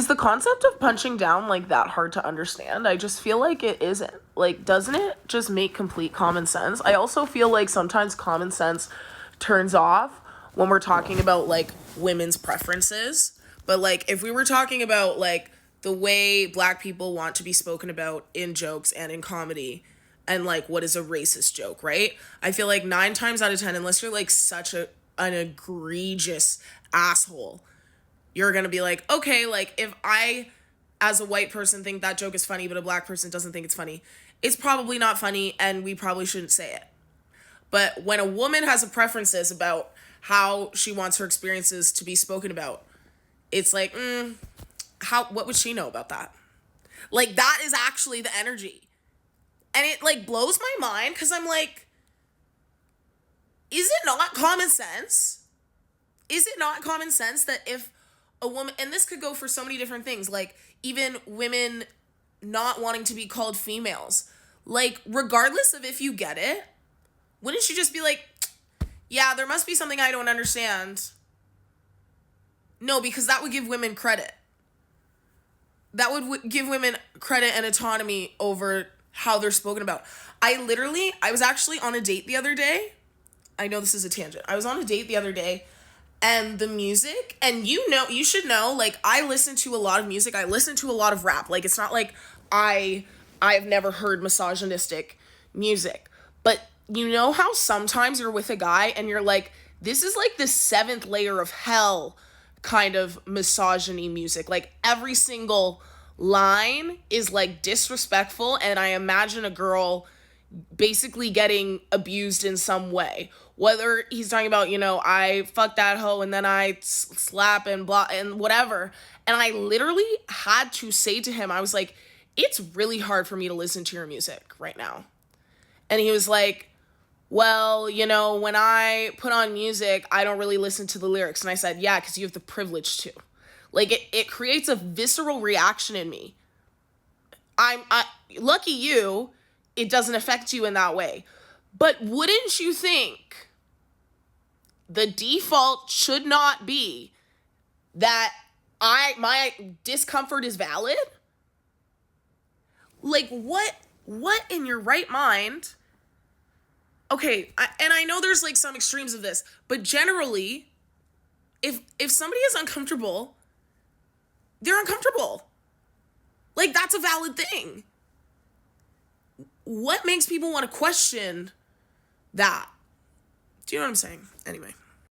is the concept of punching down like that hard to understand? I just feel like it isn't. Like, doesn't it just make complete common sense? I also feel like sometimes common sense turns off when we're talking about like women's preferences. But like if we were talking about like the way black people want to be spoken about in jokes and in comedy, and like what is a racist joke, right? I feel like 9 times out of 10, unless you're like such an egregious asshole, you're gonna be like, okay, like if I as a white person think that joke is funny but a black person doesn't think it's funny, it's probably not funny and we probably shouldn't say it. But when a woman has a preferences about how she wants her experiences to be spoken about, it's like, what would she know about that? Like, that is actually the energy. And it like blows my mind because I'm like, is it not common sense? Is it not common sense that if a woman, and this could go for so many different things, like even women not wanting to be called females, like regardless of if you get it, wouldn't you just be like, yeah, there must be something I don't understand? No, because that would give women credit. That would give women credit and autonomy over how they're spoken about. I was actually on a date the other day. I know this is a tangent. I was on a date the other day and the music, and you should know, like, I listen to a lot of music. I listen to a lot of rap. Like, it's not like I've never heard misogynistic music. But you know how sometimes you're with a guy and you're like, this is like the 7th layer of hell kind of misogyny music. Like every single line is like disrespectful, and I imagine a girl basically getting abused in some way. Whether he's talking about, I fuck that hoe and then I slap and blah and whatever. And I literally had to say to him, I was like, it's really hard for me to listen to your music right now. And he was like, well, when I put on music, I don't really listen to the lyrics. And I said, yeah, because you have the privilege to. Like, it creates a visceral reaction in me. Lucky you, it doesn't affect you in that way. But wouldn't you think the default should not be that my discomfort is valid? Like, what in your right mind? Okay, I know there's like some extremes of this, but generally, if somebody is uncomfortable, they're uncomfortable. Like, that's a valid thing. What makes people want to question that? Do you know what I'm saying? Anyway.